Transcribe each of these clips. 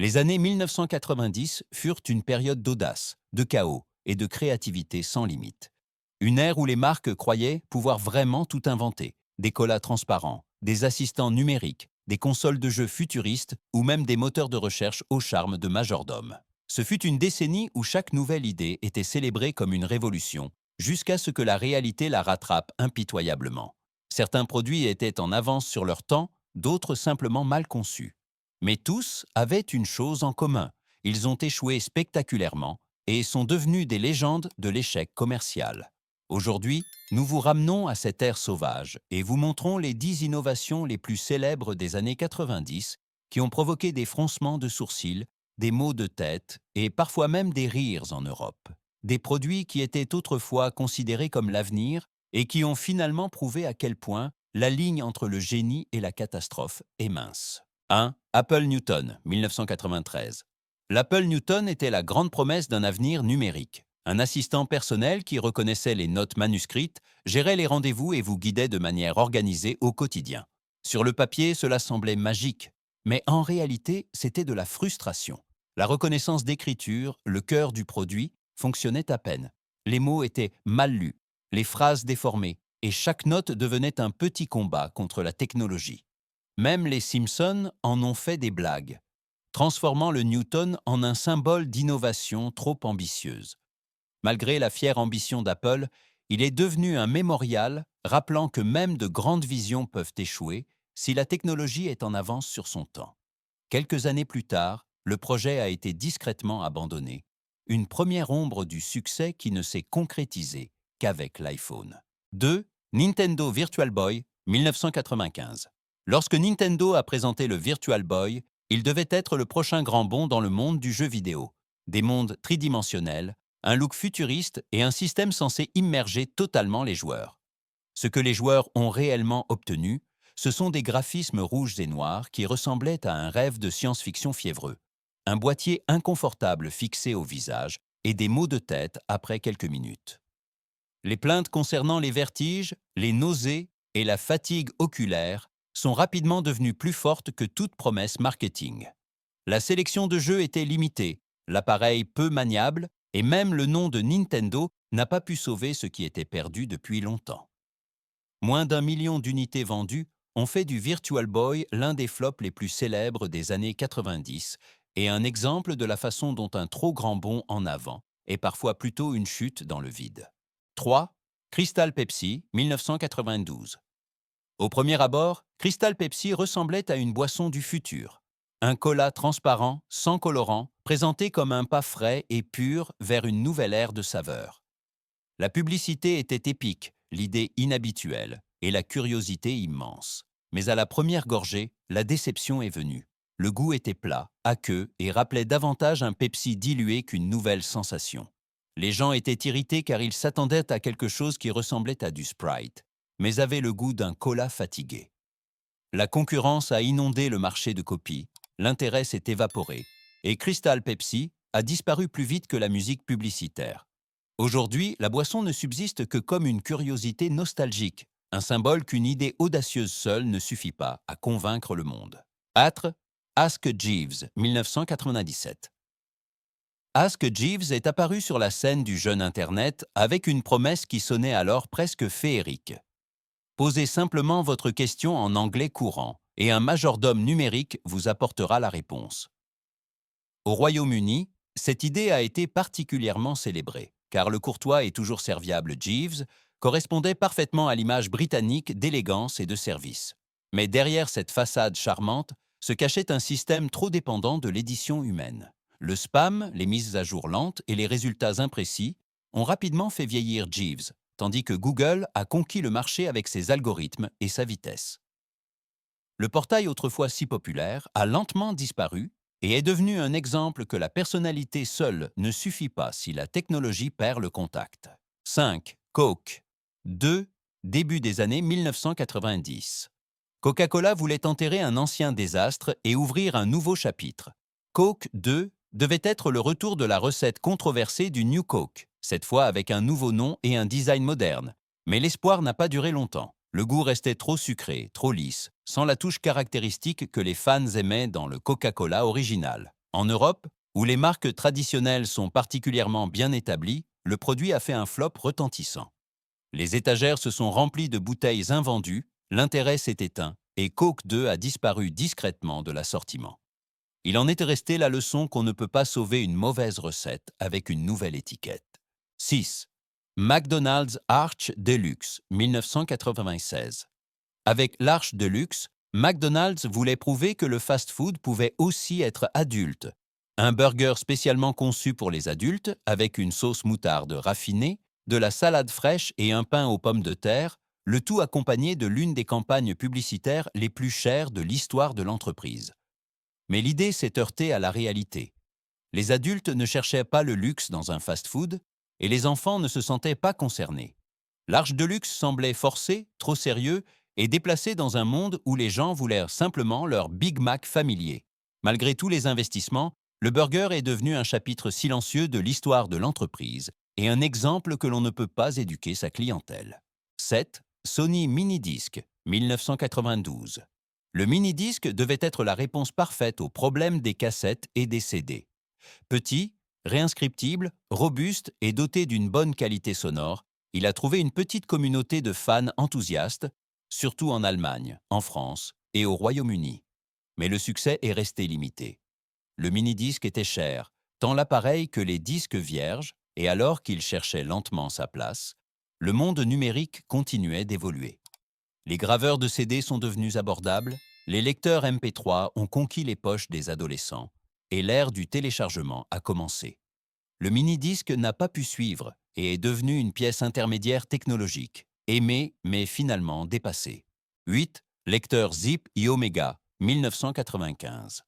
Les années 1990 furent une période d'audace, de chaos et de créativité sans limite. Une ère où les marques croyaient pouvoir vraiment tout inventer. Des colas transparents, des assistants numériques, des consoles de jeux futuristes ou même des moteurs de recherche au charme de majordome. Ce fut une décennie où chaque nouvelle idée était célébrée comme une révolution, jusqu'à ce que la réalité la rattrape impitoyablement. Certains produits étaient en avance sur leur temps, d'autres simplement mal conçus. Mais tous avaient une chose en commun, ils ont échoué spectaculairement et sont devenus des légendes de l'échec commercial. Aujourd'hui, nous vous ramenons à cette ère sauvage et vous montrons les 10 innovations les plus célèbres des années 90 qui ont provoqué des froncements de sourcils, des maux de tête et parfois même des rires en Europe. Des produits qui étaient autrefois considérés comme l'avenir et qui ont finalement prouvé à quel point la ligne entre le génie et la catastrophe est mince. 1. Apple Newton, 1993. L'Apple Newton était la grande promesse d'un avenir numérique. Un assistant personnel qui reconnaissait les notes manuscrites, gérait les rendez-vous et vous guidait de manière organisée au quotidien. Sur le papier, cela semblait magique, mais en réalité, c'était de la frustration. La reconnaissance d'écriture, le cœur du produit, fonctionnait à peine. Les mots étaient mal lus, les phrases déformées, et chaque note devenait un petit combat contre la technologie. Même les Simpsons en ont fait des blagues, transformant le Newton en un symbole d'innovation trop ambitieuse. Malgré la fière ambition d'Apple, il est devenu un mémorial rappelant que même de grandes visions peuvent échouer si la technologie est en avance sur son temps. Quelques années plus tard, le projet a été discrètement abandonné, une première ombre du succès qui ne s'est concrétisée qu'avec l'iPhone. 2. Nintendo Virtual Boy, 1995. Lorsque Nintendo a présenté le Virtual Boy, il devait être le prochain grand bond dans le monde du jeu vidéo. Des mondes tridimensionnels, un look futuriste et un système censé immerger totalement les joueurs. Ce que les joueurs ont réellement obtenu, ce sont des graphismes rouges et noirs qui ressemblaient à un rêve de science-fiction fiévreux. Un boîtier inconfortable fixé au visage et des maux de tête après quelques minutes. Les plaintes concernant les vertiges, les nausées et la fatigue oculaire sont rapidement devenues plus fortes que toute promesse marketing. La sélection de jeux était limitée, l'appareil peu maniable, et même le nom de Nintendo n'a pas pu sauver ce qui était perdu depuis longtemps. Moins d'1 million d'unités vendues ont fait du Virtual Boy l'un des flops les plus célèbres des années 90 et un exemple de la façon dont un trop grand bond en avant est parfois plutôt une chute dans le vide. 3. Crystal Pepsi, 1992. Au premier abord, Crystal Pepsi ressemblait à une boisson du futur. Un cola transparent, sans colorant, présenté comme un pas frais et pur vers une nouvelle ère de saveurs. La publicité était épique, l'idée inhabituelle et la curiosité immense. Mais à la première gorgée, la déception est venue. Le goût était plat, aqueux et rappelait davantage un Pepsi dilué qu'une nouvelle sensation. Les gens étaient irrités car ils s'attendaient à quelque chose qui ressemblait à du Sprite, mais avait le goût d'un cola fatigué. La concurrence a inondé le marché de copies, l'intérêt s'est évaporé, et Crystal Pepsi a disparu plus vite que la musique publicitaire. Aujourd'hui, la boisson ne subsiste que comme une curiosité nostalgique, un symbole qu'une idée audacieuse seule ne suffit pas à convaincre le monde. 4. Ask Jeeves, 1997. Ask Jeeves est apparu sur la scène du jeune Internet avec une promesse qui sonnait alors presque féerique. Posez simplement votre question en anglais courant et un majordome numérique vous apportera la réponse. Au Royaume-Uni, cette idée a été particulièrement célébrée, car le courtois et toujours serviable Jeeves correspondait parfaitement à l'image britannique d'élégance et de service. Mais derrière cette façade charmante se cachait un système trop dépendant de l'édition humaine. Le spam, les mises à jour lentes et les résultats imprécis ont rapidement fait vieillir Jeeves, tandis que Google a conquis le marché avec ses algorithmes et sa vitesse. Le portail autrefois si populaire a lentement disparu et est devenu un exemple que la personnalité seule ne suffit pas si la technologie perd le contact. 5. Coke. 2. Début des années 1990. Coca-Cola voulait enterrer un ancien désastre et ouvrir un nouveau chapitre. Coke 2 devait être le retour de la recette controversée du New Coke, cette fois avec un nouveau nom et un design moderne. Mais l'espoir n'a pas duré longtemps. Le goût restait trop sucré, trop lisse, sans la touche caractéristique que les fans aimaient dans le Coca-Cola original. En Europe, où les marques traditionnelles sont particulièrement bien établies, le produit a fait un flop retentissant. Les étagères se sont remplies de bouteilles invendues, l'intérêt s'est éteint et Coke 2 a disparu discrètement de l'assortiment. Il en est resté la leçon qu'on ne peut pas sauver une mauvaise recette avec une nouvelle étiquette. 6. McDonald's Arch Deluxe, 1996. Avec l'Arch Deluxe, McDonald's voulait prouver que le fast-food pouvait aussi être adulte. Un burger spécialement conçu pour les adultes, avec une sauce moutarde raffinée, de la salade fraîche et un pain aux pommes de terre, le tout accompagné de l'une des campagnes publicitaires les plus chères de l'histoire de l'entreprise. Mais l'idée s'est heurtée à la réalité. Les adultes ne cherchaient pas le luxe dans un fast-food et les enfants ne se sentaient pas concernés. L'Arche de luxe semblait forcé, trop sérieux et déplacé dans un monde où les gens voulaient simplement leur Big Mac familier. Malgré tous les investissements, le burger est devenu un chapitre silencieux de l'histoire de l'entreprise et un exemple que l'on ne peut pas éduquer sa clientèle. 7. Sony Minidisc, 1992. Le mini-disque devait être la réponse parfaite au problème des cassettes et des CD. Petit, réinscriptible, robuste et doté d'une bonne qualité sonore, il a trouvé une petite communauté de fans enthousiastes, surtout en Allemagne, en France et au Royaume-Uni. Mais le succès est resté limité. Le mini-disque était cher, tant l'appareil que les disques vierges, et alors qu'il cherchait lentement sa place, le monde numérique continuait d'évoluer. Les graveurs de CD sont devenus abordables, les lecteurs MP3 ont conquis les poches des adolescents, et l'ère du téléchargement a commencé. Le mini-disque n'a pas pu suivre et est devenu une pièce intermédiaire technologique, aimée mais finalement dépassée. 8. Lecteurs Zip et Omega, 1995.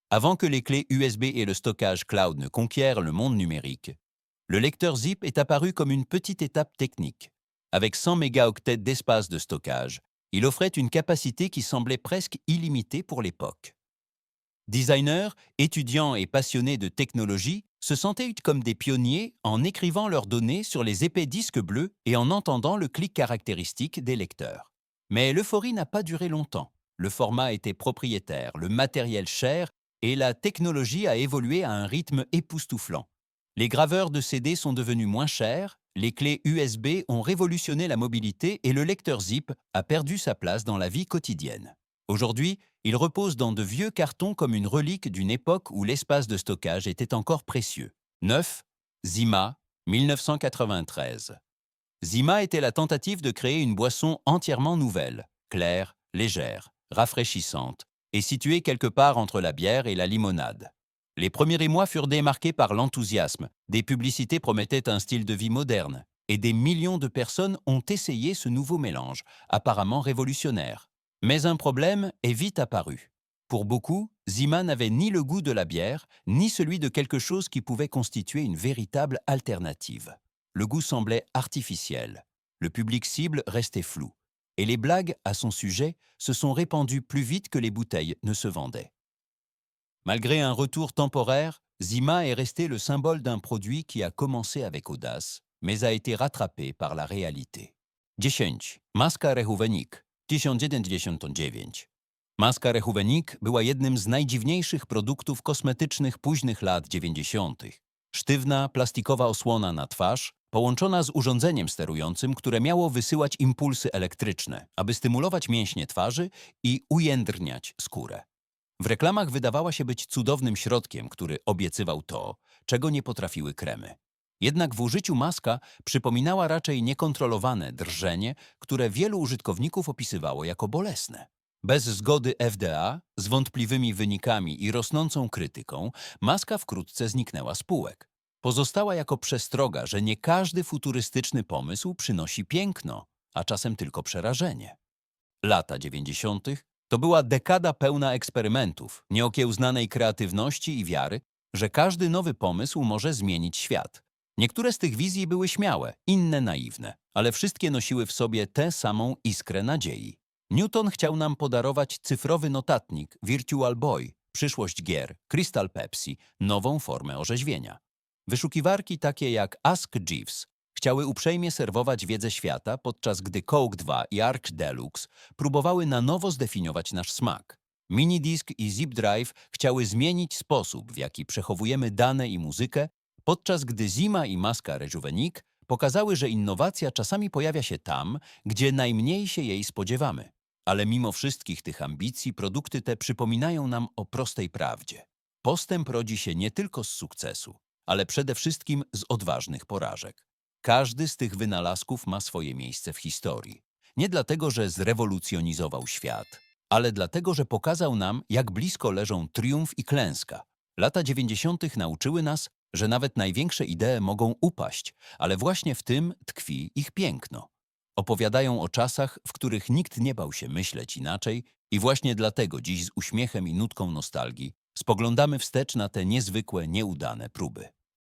Avant que les clés USB et le stockage cloud ne conquièrent le monde numérique, le lecteur Zip est apparu comme une petite étape technique. Avec 100 mégaoctets d'espace de stockage, il offrait une capacité qui semblait presque illimitée pour l'époque. Designers, étudiants et passionnés de technologie se sentaient comme des pionniers en écrivant leurs données sur les épais disques bleus et en entendant le clic caractéristique des lecteurs. Mais l'euphorie n'a pas duré longtemps. Le format était propriétaire, le matériel cher et la technologie a évolué à un rythme époustouflant. Les graveurs de CD sont devenus moins chers, les clés USB ont révolutionné la mobilité et le lecteur Zip a perdu sa place dans la vie quotidienne. Aujourd'hui, il repose dans de vieux cartons comme une relique d'une époque où l'espace de stockage était encore précieux. 9. Zima, 1993. Zima était la tentative de créer une boisson entièrement nouvelle, claire, légère, rafraîchissante, et située quelque part entre la bière et la limonade. Les premiers émois furent démarqués par l'enthousiasme, des publicités promettaient un style de vie moderne, et des millions de personnes ont essayé ce nouveau mélange, apparemment révolutionnaire. Mais un problème est vite apparu. Pour beaucoup, Zima n'avait ni le goût de la bière, ni celui de quelque chose qui pouvait constituer une véritable alternative. Le goût semblait artificiel, le public cible restait flou, et les blagues à son sujet se sont répandues plus vite que les bouteilles ne se vendaient. Malgré un retour temporaire, Zima est resté le symbole d'un produit qui a commencé avec audace, mais a été rattrapé par la réalité. 10. Maska Rejuvenik, 1999. Maska Rejuvenik była jednym z najdziwniejszych produktów kosmetycznych późnych lat 90. Sztywna, plastikowa osłona na twarz, połączona z urządzeniem sterującym, które miało wysyłać impulsy elektryczne, aby stymulować mięśnie twarzy i ujędrniać skórę. W reklamach wydawała się być cudownym środkiem, który obiecywał to, czego nie potrafiły kremy. Jednak w użyciu maska przypominała raczej niekontrolowane drżenie, które wielu użytkowników opisywało jako bolesne. Bez zgody FDA, z wątpliwymi wynikami i rosnącą krytyką, maska wkrótce zniknęła z półek. Pozostała jako przestroga, że nie każdy futurystyczny pomysł przynosi piękno, a czasem tylko przerażenie. Lata 90. to była dekada pełna eksperymentów, nieokiełznanej kreatywności i wiary, że każdy nowy pomysł może zmienić świat. Niektóre z tych wizji były śmiałe, inne naiwne, ale wszystkie nosiły w sobie tę samą iskrę nadziei. Newton chciał nam podarować cyfrowy notatnik, Virtual Boy, przyszłość gier, Crystal Pepsi, nową formę orzeźwienia. Wyszukiwarki takie jak Ask Jeeves chciały uprzejmie serwować wiedzę świata, podczas gdy Coke 2 i Arch Deluxe próbowały na nowo zdefiniować nasz smak. Minidisk i zip drive chciały zmienić sposób, w jaki przechowujemy dane i muzykę, podczas gdy Zima i maska Rejuvenik pokazały, że innowacja czasami pojawia się tam, gdzie najmniej się jej spodziewamy. Ale mimo wszystkich tych ambicji, produkty te przypominają nam o prostej prawdzie. Postęp rodzi się nie tylko z sukcesu, ale przede wszystkim z odważnych porażek. Każdy z tych wynalazków ma swoje miejsce w historii. Nie dlatego, że zrewolucjonizował świat, ale dlatego, że pokazał nam, jak blisko leżą triumf i klęska. Lata 90. nauczyły nas, że nawet największe idee mogą upaść, ale właśnie w tym tkwi ich piękno. Opowiadają o czasach, w których nikt nie bał się myśleć inaczej i właśnie dlatego dziś z uśmiechem i nutką nostalgii spoglądamy wstecz na te niezwykłe, nieudane próby.